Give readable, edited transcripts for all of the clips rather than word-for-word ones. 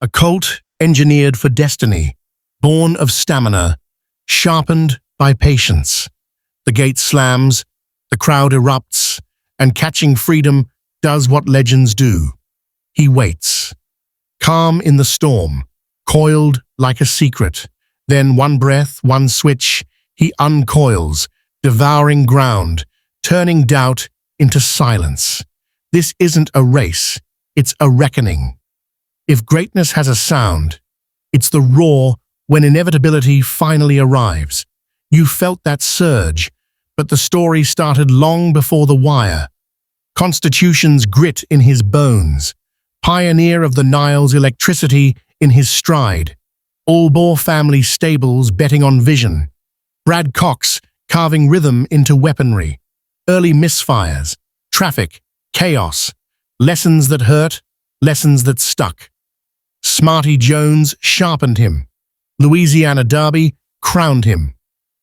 A colt engineered for destiny, born of stamina, sharpened by patience. The gate slams, the crowd erupts, and Catching Freedom does what legends do. He waits. Calm in the storm, coiled like a secret. Then one breath, one switch, he uncoils, devouring ground, turning doubt into silence. This isn't a race, it's a reckoning. If greatness has a sound, it's the roar when inevitability finally arrives. You felt that surge, but the story started long before the wire. Constitution's grit in his bones, pioneer of the Nile's electricity in his stride. Albaugh family stables betting on vision. Brad Cox carving rhythm into weaponry. Early misfires, traffic, chaos. Lessons that hurt, lessons that stuck. Smarty Jones sharpened him. Louisiana Derby crowned him.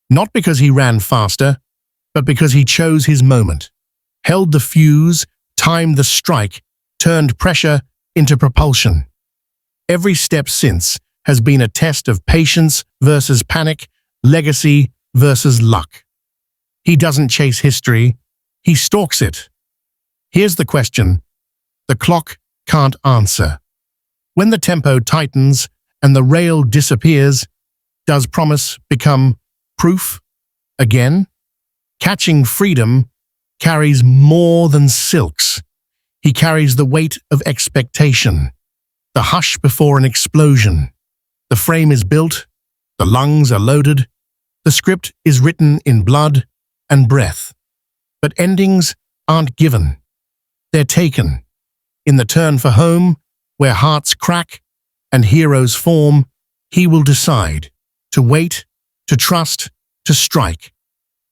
Not because he ran faster, but because he chose his moment. Held the fuse, timed the strike, turned pressure into propulsion. Every step since has been a test of patience versus panic, legacy versus luck. He doesn't chase history, he stalks it. Here's the question the clock can't answer. When the tempo tightens and the rail disappears, does promise become proof again? Catching Freedom carries more than silks. He carries the weight of expectation, the hush before an explosion. The frame is built, the lungs are loaded, the script is written in blood and breath. But endings aren't given. They're taken. In the turn for home, where hearts crack and heroes form, he will decide to wait, to trust, to strike.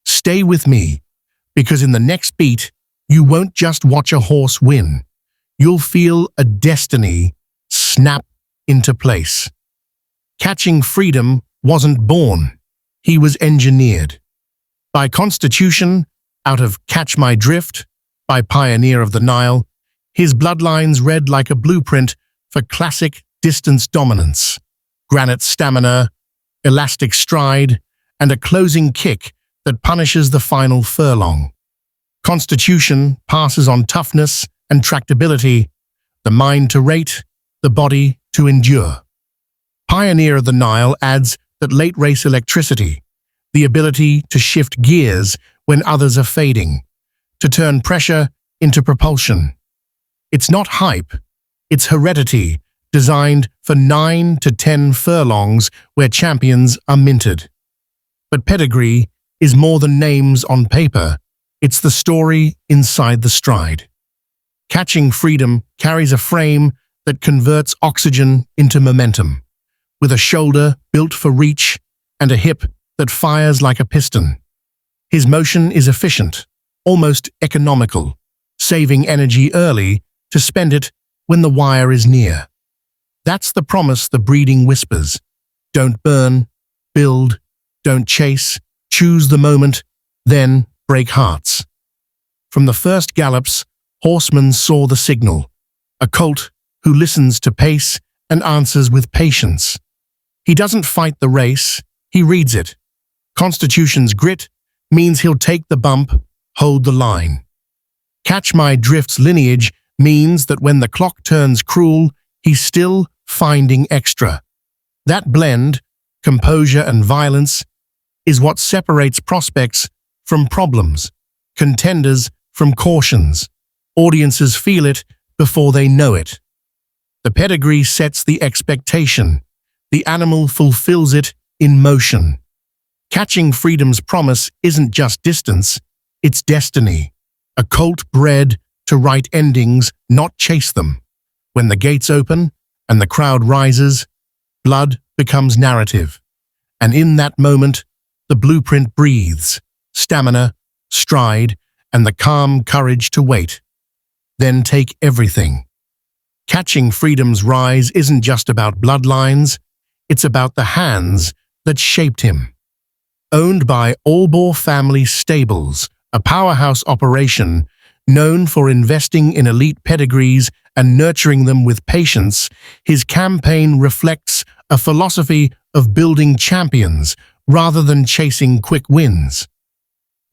Stay with me, because in the next beat, you won't just watch a horse win. You'll feel a destiny snap into place. Catching Freedom wasn't born. He was engineered. By Constitution, out of Catch My Drift, by Pioneer of the Nile, his bloodlines read like a blueprint for classic distance dominance. Granite stamina, elastic stride, and a closing kick that punishes the final furlong. Constitution passes on toughness and tractability, the mind to rate, the body to endure. Pioneer of the Nile adds that late race electricity, the ability to shift gears when others are fading, to turn pressure into propulsion. It's not hype, it's heredity, designed for 9 to 10 furlongs where champions are minted. But pedigree is more than names on paper, it's the story inside the stride. Catching Freedom carries a frame that converts oxygen into momentum, with a shoulder built for reach and a hip that fires like a piston. His motion is efficient, almost economical, saving energy early to spend it when the wire is near. That's the promise the breeding whispers. Don't burn, build, don't chase, choose the moment, then break hearts. From the first gallops, horsemen saw the signal, a colt who listens to pace and answers with patience. He doesn't fight the race, he reads it. Constitution's grit means he'll take the bump, hold the line. Catch My Drift's lineage means that when the clock turns cruel, he's still finding extra. That blend, composure and violence, is what separates prospects from problems, contenders from cautions. Audiences feel it before they know it. The pedigree sets the expectation. The animal fulfills it in motion. Catching Freedom's promise isn't just distance, it's destiny. A colt bred to write endings, not chase them. When the gates open and the crowd rises, blood becomes narrative. And in that moment, the blueprint breathes, stamina, stride, and the calm courage to wait. Then take everything. Catching Freedom's rise isn't just about bloodlines, it's about the hands that shaped him. Owned by Albaugh Family Stables, a powerhouse operation known for investing in elite pedigrees and nurturing them with patience, his campaign reflects a philosophy of building champions rather than chasing quick wins.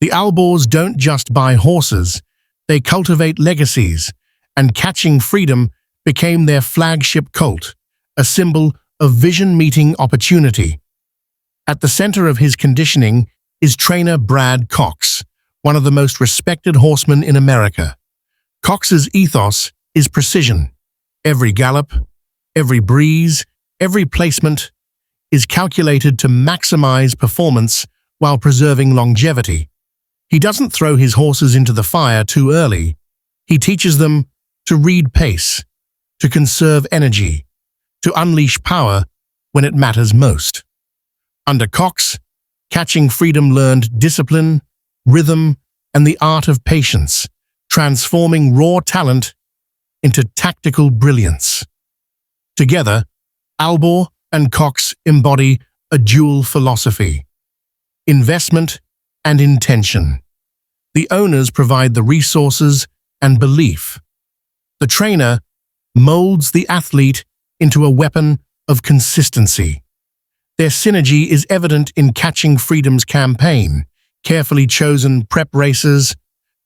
The Albaughs don't just buy horses, they cultivate legacies, and Catching Freedom became their flagship colt, a symbol of vision meeting opportunity. At the center of his conditioning is trainer Brad Cox, one of the most respected horsemen in America. Cox's ethos is precision. Every gallop, every breeze, every placement is calculated to maximize performance while preserving longevity. He doesn't throw his horses into the fire too early. He teaches them to read pace, to conserve energy, to unleash power when it matters most. Under Cox, Catching Freedom learned discipline, rhythm, and the art of patience, transforming raw talent into tactical brilliance. Together, Albaugh and Cox embody a dual philosophy: investment and intention. The owners provide the resources and belief. The trainer molds the athlete into a weapon of consistency. Their synergy is evident in Catching Freedom's campaign: carefully chosen prep races,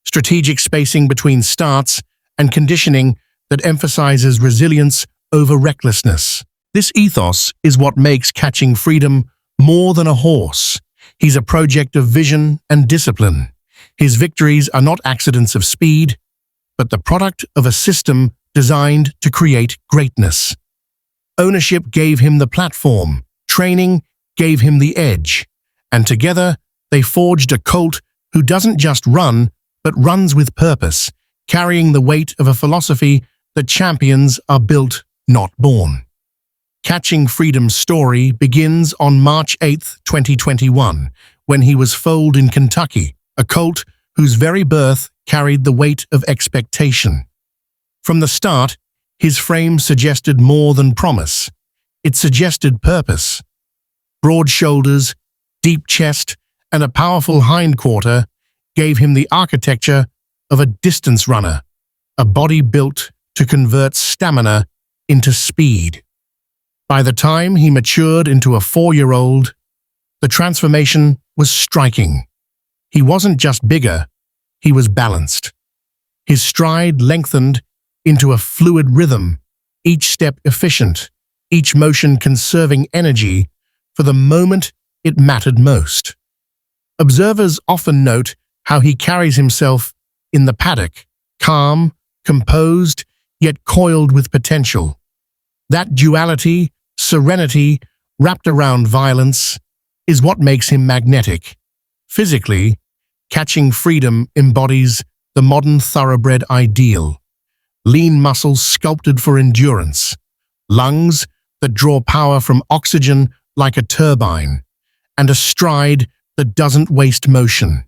strategic spacing between starts, and conditioning that emphasizes resilience over recklessness. This ethos is what makes Catching Freedom more than a horse. He's a project of vision and discipline. His victories are not accidents of speed, but the product of a system designed to create greatness. Ownership gave him the platform, training gave him the edge, and together they forged a colt who doesn't just run, but runs with purpose, carrying the weight of a philosophy that champions are built, not born. Catching Freedom's story begins on March 8, 2021, when he was foaled in Kentucky, a colt whose very birth carried the weight of expectation. From the start, his frame suggested more than promise. It suggested purpose. Broad shoulders, deep chest, and a powerful hindquarter gave him the architecture of a distance runner, a body built to convert stamina into speed. By the time he matured into a 4-year-old, the transformation was striking. He wasn't just bigger, he was balanced. His stride lengthened into a fluid rhythm, each step efficient, each motion conserving energy for the moment it mattered most. Observers often note how he carries himself in the paddock, calm, composed, yet coiled with potential. That duality, serenity, wrapped around violence, is what makes him magnetic. Physically, Catching Freedom embodies the modern thoroughbred ideal. Lean muscles sculpted for endurance, lungs that draw power from oxygen like a turbine, and a stride that doesn't waste motion.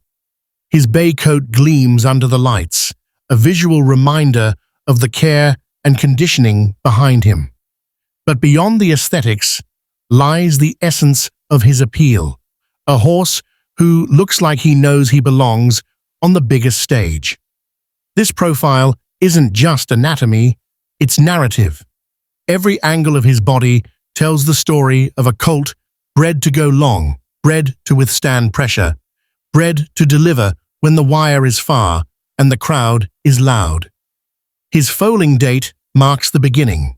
His bay coat gleams under the lights, a visual reminder of the care and conditioning behind him. But beyond the aesthetics lies the essence of his appeal, a horse who looks like he knows he belongs on the biggest stage. This profile isn't just anatomy, it's narrative. Every angle of his body tells the story of a colt bred to go long, bred to withstand pressure, bred to deliver when the wire is far and the crowd is loud. His foaling date marks the beginning,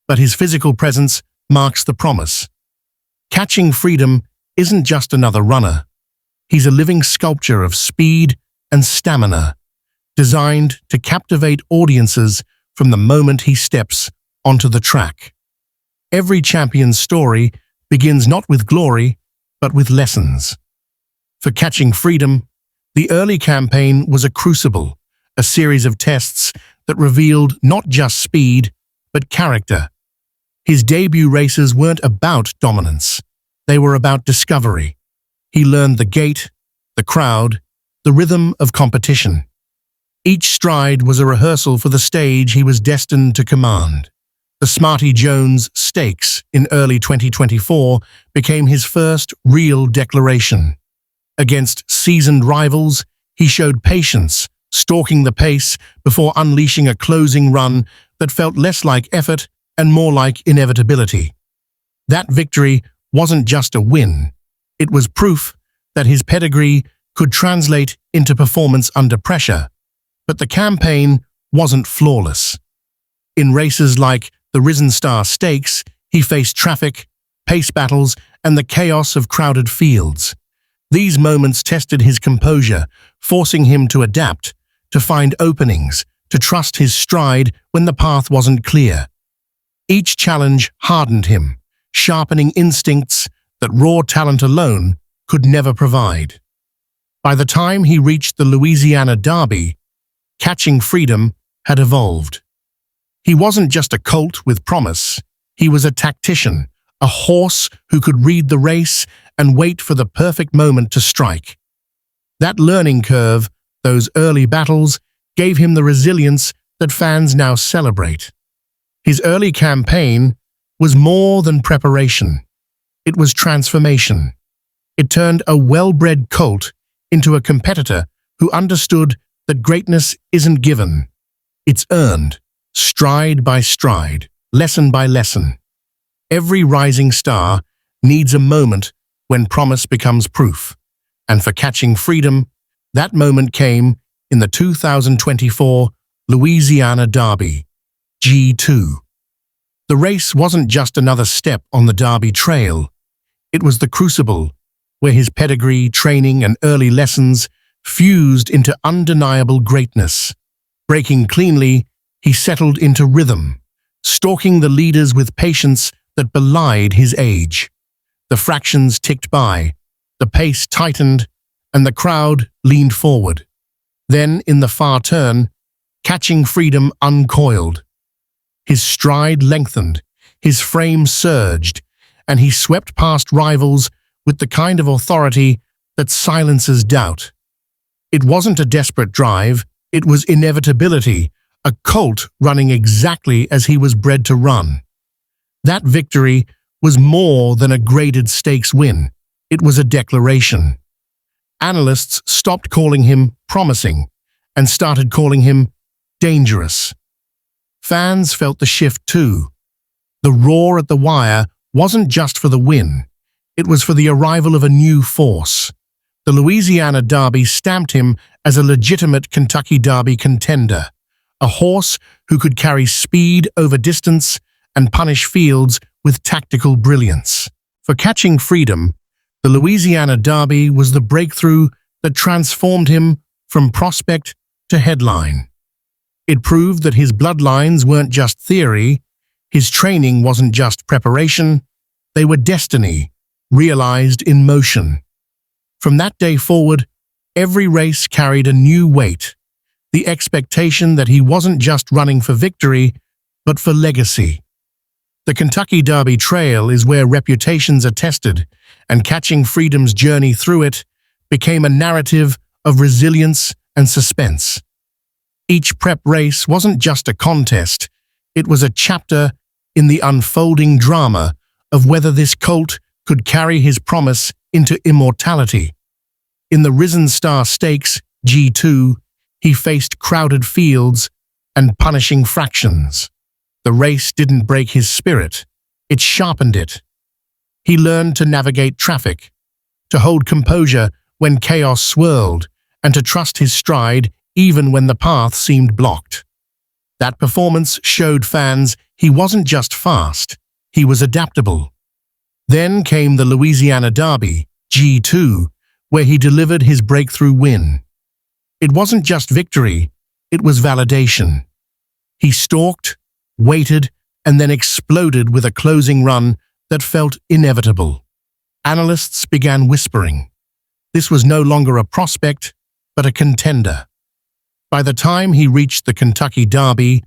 but his physical presence marks the promise. Catching Freedom isn't just another runner. He's a living sculpture of speed and stamina, designed to captivate audiences from the moment he steps onto the track. Every champion's story begins not with glory, but with lessons. For Catching Freedom, the early campaign was a crucible, a series of tests that revealed not just speed, but character. His debut races weren't about dominance. They were about discovery. He learned the gait, the crowd, the rhythm of competition. Each stride was a rehearsal for the stage he was destined to command. The Smarty Jones Stakes in early 2024 became his first real declaration. Against seasoned rivals, he showed patience, stalking the pace before unleashing a closing run that felt less like effort and more like inevitability. That victory wasn't just a win. It was proof that his pedigree could translate into performance under pressure. But the campaign wasn't flawless. In races like the Risen Star Stakes, he faced traffic, pace battles, and the chaos of crowded fields. These moments tested his composure, forcing him to adapt, to find openings, to trust his stride when the path wasn't clear. Each challenge hardened him, sharpening instincts that raw talent alone could never provide. By the time he reached the Louisiana Derby, Catching Freedom had evolved. He wasn't just a colt with promise, he was a tactician, a horse who could read the race and wait for the perfect moment to strike. That learning curve, those early battles, gave him the resilience that fans now celebrate. His early campaign was more than preparation. It was transformation. It turned a well-bred colt into a competitor who understood that greatness isn't given. It's earned, stride by stride, lesson by lesson. Every rising star needs a moment when promise becomes proof. And for Catching Freedom, that moment came in the 2024 Louisiana Derby, G2. The race wasn't just another step on the Derby trail. It was the crucible where his pedigree, training, and early lessons fused into undeniable greatness. Breaking cleanly, he settled into rhythm, stalking the leaders with patience that belied his age. The fractions ticked by, the pace tightened, and the crowd leaned forward. Then, in the far turn, Catching Freedom uncoiled. His stride lengthened, his frame surged, and he swept past rivals with the kind of authority that silences doubt. It wasn't a desperate drive, it was inevitability, a colt running exactly as he was bred to run. That victory was more than a graded stakes win, it was a declaration. Analysts stopped calling him promising and started calling him dangerous. Fans felt the shift too. The roar at the wire wasn't just for the win, it was for the arrival of a new force. The Louisiana Derby stamped him as a legitimate Kentucky Derby contender, a horse who could carry speed over distance and punish fields with tactical brilliance. For Catching Freedom, the Louisiana Derby was the breakthrough that transformed him from prospect to headline. It proved that his bloodlines weren't just theory, his training wasn't just preparation, they were destiny, realized in motion. From that day forward, every race carried a new weight, the expectation that he wasn't just running for victory, but for legacy. The Kentucky Derby Trail is where reputations are tested, and Catching Freedom's journey through it became a narrative of resilience and suspense. Each prep race wasn't just a contest, it was a chapter in the unfolding drama of whether this colt could carry his promise into immortality. In the Risen Star Stakes, G2, he faced crowded fields and punishing fractions. The race didn't break his spirit, it sharpened it. He learned to navigate traffic, to hold composure when chaos swirled, and to trust his stride even when the path seemed blocked. That performance showed fans he wasn't just fast, he was adaptable. Then came the Louisiana Derby, G2, where he delivered his breakthrough win. It wasn't just victory, it was validation. He stalked, waited, and then exploded with a closing run that felt inevitable. Analysts began whispering. This was no longer a prospect, but a contender. By the time he reached the Kentucky Derby,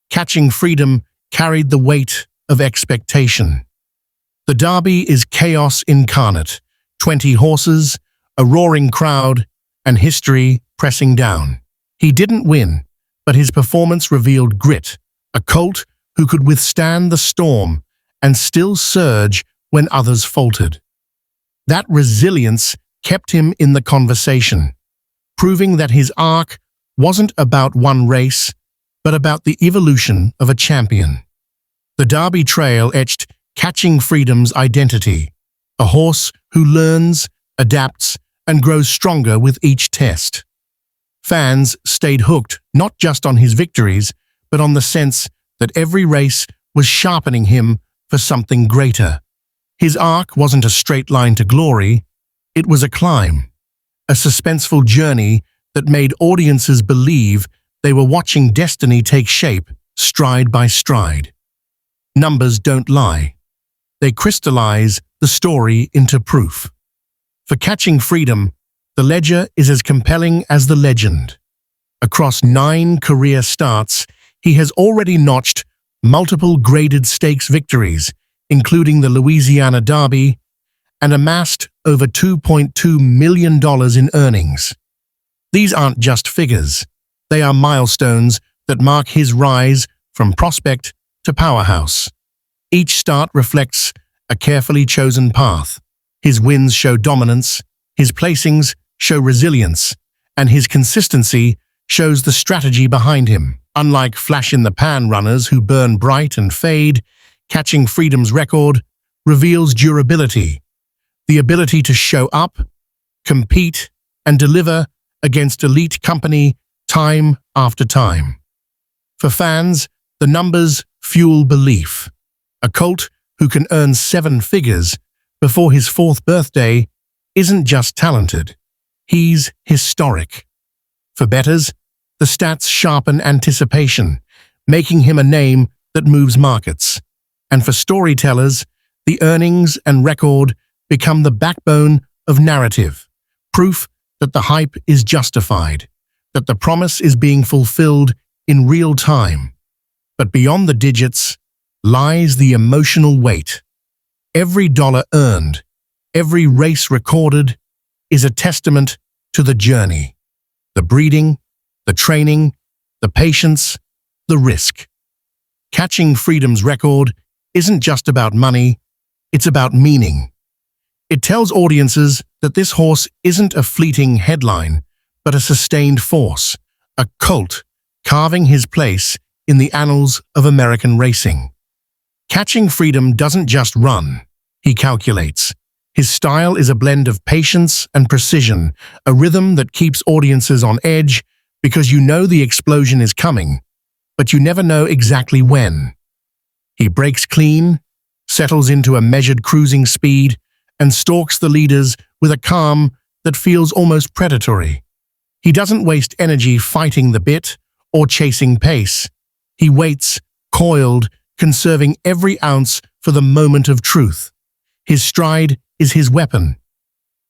Catching Freedom carried the weight of expectation. The Derby is chaos incarnate, 20 horses, a roaring crowd, and history pressing down. He didn't win, but his performance revealed grit, a colt who could withstand the storm and still surge when others faltered. That resilience kept him in the conversation, proving that his arc wasn't about one race, but about the evolution of a champion. The Derby Trail etched Catching Freedom's identity, a horse who learns, adapts, and grows stronger with each test. Fans stayed hooked not just on his victories, but on the sense that every race was sharpening him for something greater. His arc wasn't a straight line to glory, it was a climb, a suspenseful journey that made audiences believe they were watching destiny take shape stride by stride. Numbers don't lie. They crystallize the story into proof. For Catching Freedom, the ledger is as compelling as the legend. Across 9 career starts, he has already notched multiple graded stakes victories, including the Louisiana Derby, and amassed over $2.2 million in earnings. These aren't just figures. They are milestones that mark his rise from prospect to powerhouse. Each start reflects a carefully chosen path. His wins show dominance, his placings show resilience, and his consistency shows the strategy behind him. Unlike flash-in-the-pan runners who burn bright and fade, Catching Freedom's record reveals durability, the ability to show up, compete, and deliver against elite company time after time. For fans, the numbers fuel belief. A Colt who can earn 7 figures before his 4th birthday isn't just talented, he's historic. For bettors, the stats sharpen anticipation, making him a name that moves markets. And for storytellers, the earnings and record become the backbone of narrative, proof that the hype is justified, that the promise is being fulfilled in real time. But beyond the digits lies the emotional weight. Every dollar earned, every race recorded, is a testament to the journey, the breeding, the training, the patience, the risk. Catching Freedom's record isn't just about money, it's about meaning. It tells audiences that this horse isn't a fleeting headline, but a sustained force, a Colt carving his place in the annals of American racing. Catching Freedom doesn't just run, he calculates. His style is a blend of patience and precision, a rhythm that keeps audiences on edge because you know the explosion is coming, but you never know exactly when. He breaks clean, settles into a measured cruising speed, and stalks the leaders with a calm that feels almost predatory. He doesn't waste energy fighting the bit or chasing pace. He waits, coiled, conserving every ounce for the moment of truth. His stride is his weapon.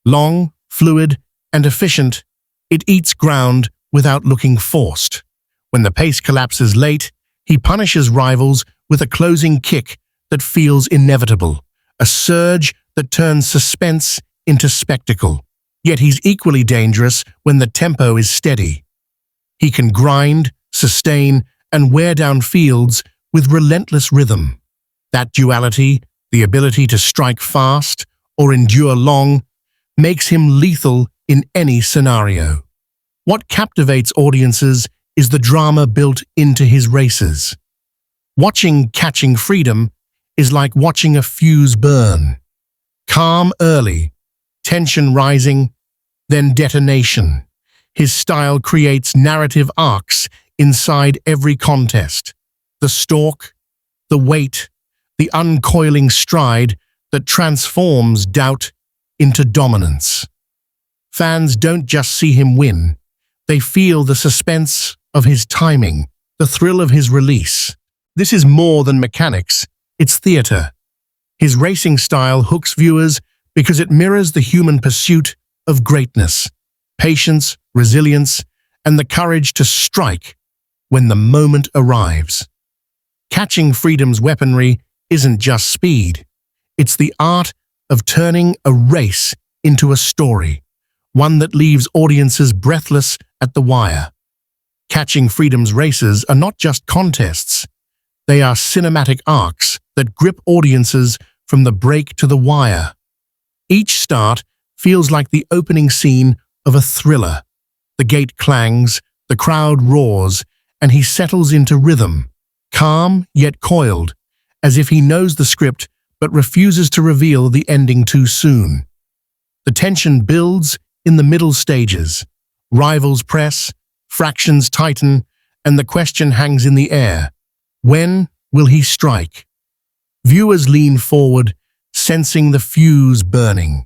Long, fluid, and efficient, it eats ground without looking forced. When the pace collapses late, he punishes rivals with a closing kick that feels inevitable, a surge that turns suspense into spectacle. Yet he's equally dangerous when the tempo is steady. He can grind, sustain, and wear down fields with relentless rhythm. That duality, the ability to strike fast or endure long, makes him lethal in any scenario. What captivates audiences is the drama built into his races. Watching Catching Freedom is like watching a fuse burn. Calm early, tension rising, then detonation. His style creates narrative arcs inside every contest. The stalk, the weight, the uncoiling stride that transforms doubt into dominance. Fans don't just see him win, they feel the suspense of his timing, the thrill of his release. This is more than mechanics, it's theater. His racing style hooks viewers because it mirrors the human pursuit of greatness, patience, resilience, and the courage to strike when the moment arrives. Catching Freedom's weaponry isn't just speed, it's the art of turning a race into a story, one that leaves audiences breathless at the wire. Catching Freedom's races are not just contests, they are cinematic arcs that grip audiences from the break to the wire. Each start feels like the opening scene of a thriller. The gate clangs, The crowd roars, and he settles into rhythm, calm yet coiled, as if he knows the script but refuses to reveal the ending too soon. The tension builds in the middle stages. Rivals press, fractions tighten, and the question hangs in the air. When will he strike? Viewers lean forward, sensing the fuse burning.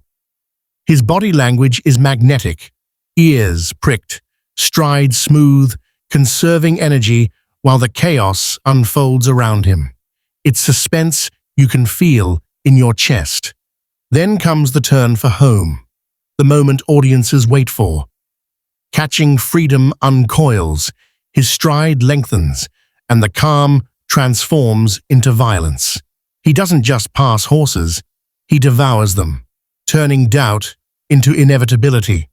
His body language is magnetic, ears pricked, stride smooth, conserving energy while the chaos unfolds around him. It's suspense you can feel in your chest. Then comes the turn for home, the moment audiences wait for. Catching Freedom uncoils, his stride lengthens, and the calm transforms into violence. He doesn't just pass horses, he devours them, turning doubt into inevitability.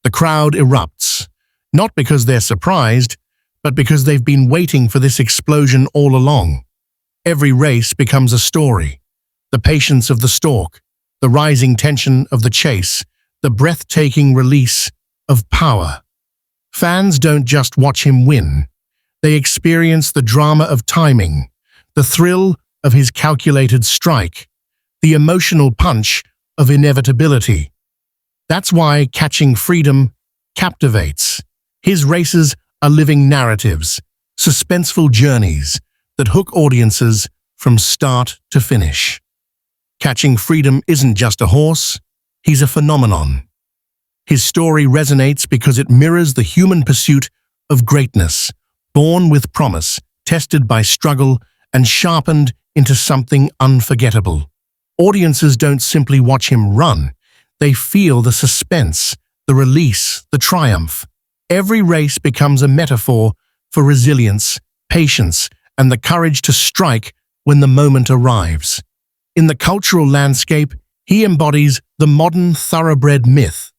The crowd erupts, not because they're surprised, but because they've been waiting for this explosion all along. Every race becomes a story. The patience of the stalk, the rising tension of the chase, the breathtaking release of power. Fans don't just watch him win. They experience the drama of timing, the thrill of his calculated strike, the emotional punch of inevitability. That's why Catching Freedom captivates. His races are living narratives, suspenseful journeys that hook audiences from start to finish. Catching Freedom isn't just a horse, he's a phenomenon. His story resonates because it mirrors the human pursuit of greatness, born with promise, tested by struggle, and sharpened into something unforgettable. Audiences don't simply watch him run, they feel the suspense, the release, the triumph. Every race becomes a metaphor for resilience, patience, and the courage to strike when the moment arrives. In the cultural landscape, he embodies the modern thoroughbred myth,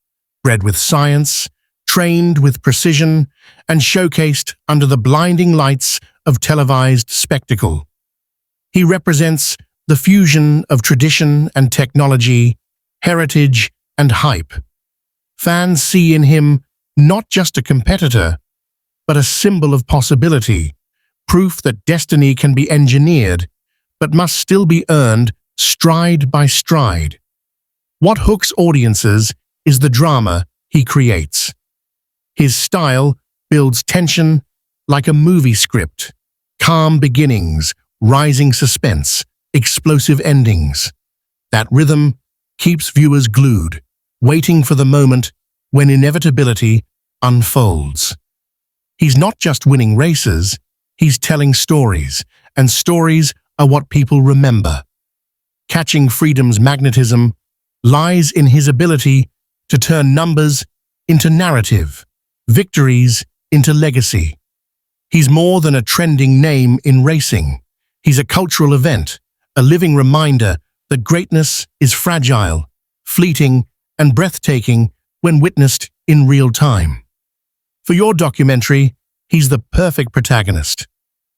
bred with science, trained with precision, and showcased under the blinding lights of televised spectacle. He represents the fusion of tradition and technology, heritage and hype. Fans see in him not just a competitor, but a symbol of possibility, proof that destiny can be engineered, but must still be earned stride by stride. What hooks audiences is the drama he creates. His style builds tension like a movie script, calm beginnings, rising suspense, explosive endings. That rhythm keeps viewers glued, waiting for the moment when inevitability unfolds. He's not just winning races, he's telling stories, and stories are what people remember. Catching Freedom's magnetism lies in his ability to turn numbers into narrative, victories into legacy. He's more than a trending name in racing. He's a cultural event, a living reminder that greatness is fragile, fleeting, and breathtaking when witnessed in real time. For your documentary, he's the perfect protagonist.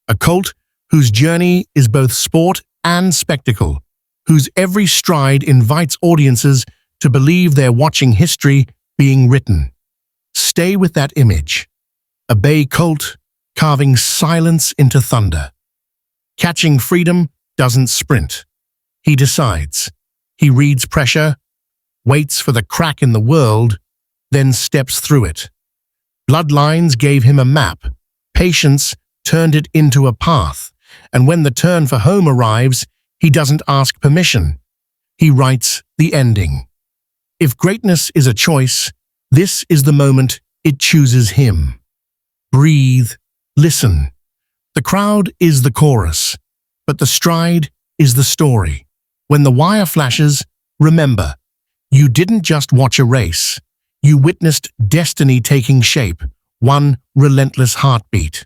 A colt whose journey is both sport and spectacle, whose every stride invites audiences to believe they're watching history being written. Stay with that image. A bay colt carving silence into thunder. Catching Freedom doesn't sprint. He decides. He reads pressure, waits for the crack in the world, then steps through it. Bloodlines gave him a map. Patience turned it into a path. And when the turn for home arrives, he doesn't ask permission. He writes the ending. If greatness is a choice, this is the moment it chooses him. Breathe, listen. The crowd is the chorus, but the stride is the story. When the wire flashes, remember, you didn't just watch a race. You witnessed destiny taking shape, one relentless heartbeat.